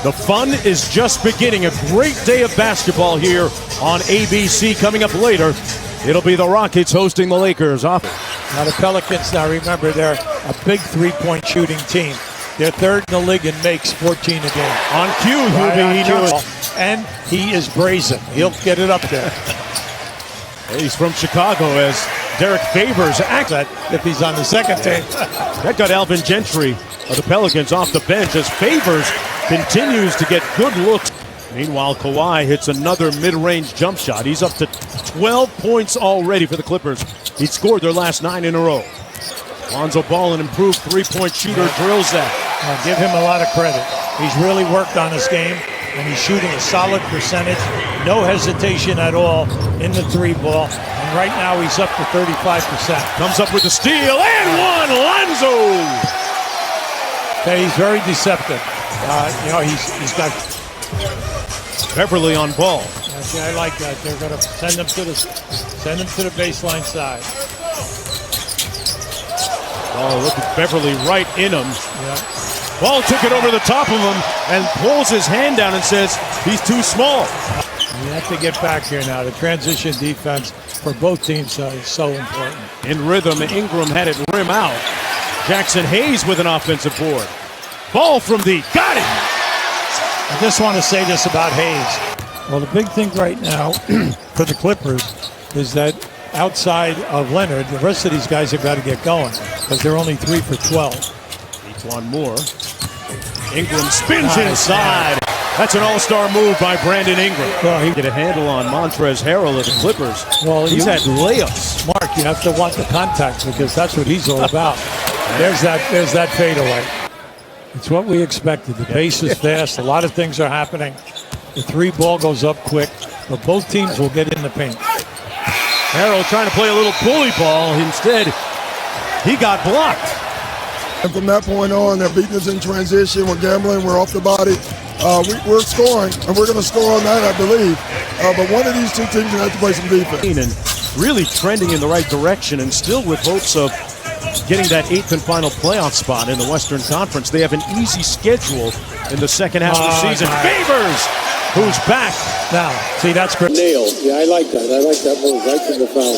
The fun is just beginning. A great day of basketball here on ABC. Coming up later, it'll be the Rockets hosting the Lakers. Now the Pelicans, now remember, they're a big three-point shooting team. They're third in the league and makes 14 a game. On cue, and he is brazen. He'll get it up there. He's from Chicago, as Derek Favors acts that if he's on the second team. That got Alvin Gentry of the Pelicans off the bench as Favors continues to get good looks. Meanwhile, Kawhi hits another mid-range jump shot. He's up to 12 points already for the Clippers. He scored their last 9 in a row. Lonzo Ball, an improved three-point shooter, drills that. I'll give him a lot of credit. He's really worked on his game, and he's shooting a solid percentage. No hesitation at all in the three ball. And right now he's up to 35%. Comes up with the steal and one, Lonzo! Okay, he's very deceptive. He's got Beverly on ball. See, I like that. They're going to send him to the baseline side. Oh, look at Beverly right in him. Yeah. Ball took it over the top of him and pulls his hand down and says he's too small. You have to get back here now. The transition defense for both teams is so important. In rhythm, Ingram had it rim out. Jackson Hayes with an offensive board. Ball from deep. Got it! I just want to say this about Hayes. Well, the big thing right now for the Clippers is that outside of Leonard, the rest of these guys have got to get going because they're only 3 for 12. Needs one more. Ingram spins inside. That's an all-star move by Brandon Ingram. Well, he get a handle on Montrezl Harrell of the Clippers. Well, he's had layups. Mark, you have to want the contact because that's what he's all about. There's that fadeaway. It's what we expected. The pace is fast. A lot of things are happening. The three ball goes up quick, but both teams will get in the paint. Harrell trying to play a little bully ball. Instead, he got blocked. And from that point on, they're beating us in transition. We're gambling. We're off the body. We're scoring, and we're going to score on that, I believe. But one of these two teams going to have to play some defense. And really trending in the right direction, and still with hopes of getting that 8th and final playoff spot in the Western Conference. They have an easy schedule in the second half of the season. Favors, who's back. Now, see, that's great. Nailed. Yeah, I like that. I like that move right from the foul.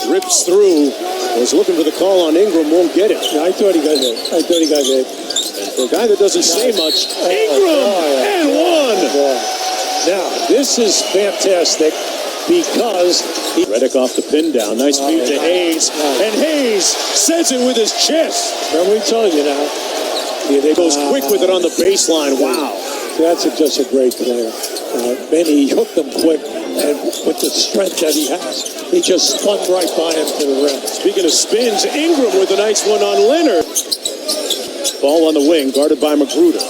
Rips through. Was looking for the call on Ingram. Won't get it. Yeah, I thought he got hit. And for a guy that doesn't say much, Ingram and one. Now, this is fantastic because Redick off the pin down. Nice feed to Hayes. And Hayes says it with his chest. And we told you now. He goes quick with it on the baseline. Wow. That's just a great player. Benny hooked him quick, and with the strength that he has, he just spun right by him to the rim. Speaking of spins, Ingram with a nice one on Leonard. Ball on the wing, guarded by Magruder.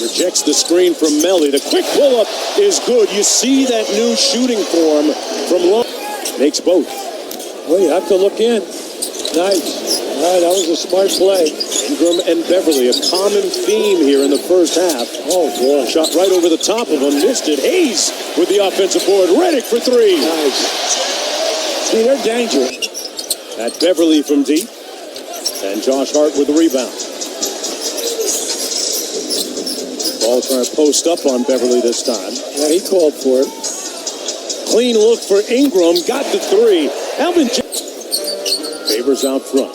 Rejects the screen from Melly. The quick pull-up is good. You see that new shooting form from Long. Makes both. Well, you have to look in. Nice. All right, that was a smart play. Ingram and Beverly, a common theme here in the first half. Oh, boy. Shot right over the top of him, missed it. Hayes with the offensive board. Redick for three. Nice. See, they're dangerous. At Beverly from deep. And Josh Hart with the rebound. Ball trying to post up on Beverly this time. Yeah, he called for it. Clean look for Ingram. Got the three. Alvin Favors out front.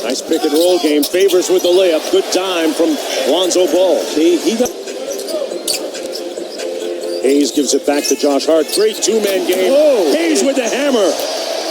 Nice pick and roll game. Favors with the layup. Good time from Lonzo Ball. Hayes gives it back to Josh Hart. Great two-man game. Whoa. Hayes with the hammer.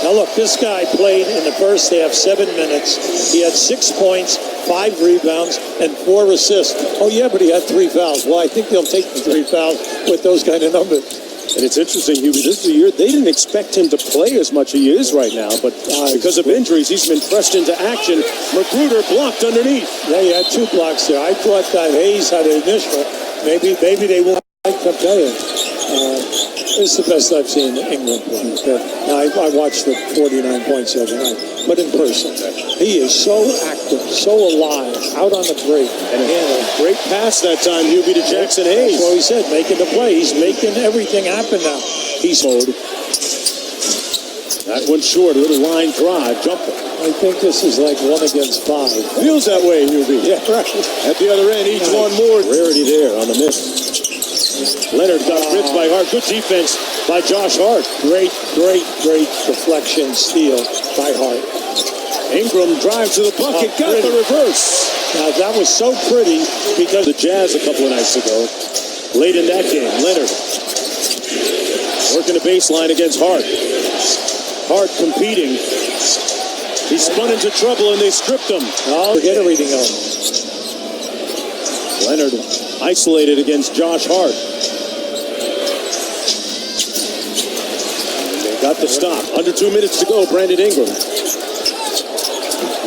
Now look, this guy played in the first half 7 minutes. He had 6 points, 5 rebounds, and 4 assists. Oh yeah, but he had 3 fouls. Well, I think they'll take the 3 fouls with those kind of numbers. And it's interesting, Hubie, this is a year they didn't expect him to play as much as he is right now, but because of injuries, he's been pressed into action. Magruder blocked underneath. Yeah, he had 2 blocks there. I thought that Hayes had an initial. Maybe they won't like to play it. It's the best I've seen England play. Now, I watched the 49 points the other night, but in person, he is so active, so alive, out on the break. And a great pass that time, Hubie, to Jackson Hayes. That's what he said, making the play. He's making everything happen now. He's mode. That one short, a little line drive, jumper. I think this is like 1 against 5. Feels that way, Newbie. Yeah, right. At the other end, each one more. Rarity there on the miss. Leonard got ripped by Hart. Good defense by Josh Hart. Great deflection steal by Hart. Ingram drives to the bucket, got the reverse. Now that was so pretty because The Jazz a couple of nights ago. Late in that game, Leonard working the baseline against Hart. Hart competing. He spun into trouble and they stripped him. oh, forget everything else. Leonard isolated against Josh Hart. They got the stop. Under 2 minutes to go, Brandon Ingram.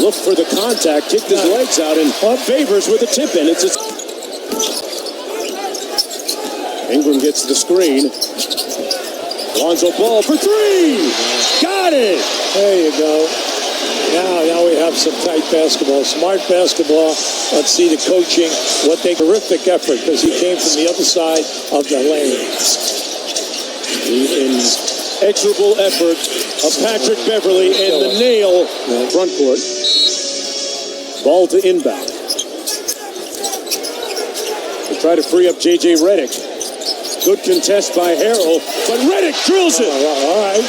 Looked for the contact, kicked his legs out, and Favors with a tip in. Ingram gets the screen. Lonzo Ball for 3. Got it. There you go. Now we have some tight basketball, smart basketball. Let's see the coaching, terrific effort because he came from the other side of the lane. The inexorable effort of Patrick Beverly and the nail front court. Ball to inbound. They try to free up J.J. Redick. Good contest by Harrell, but Redick drills it. All right.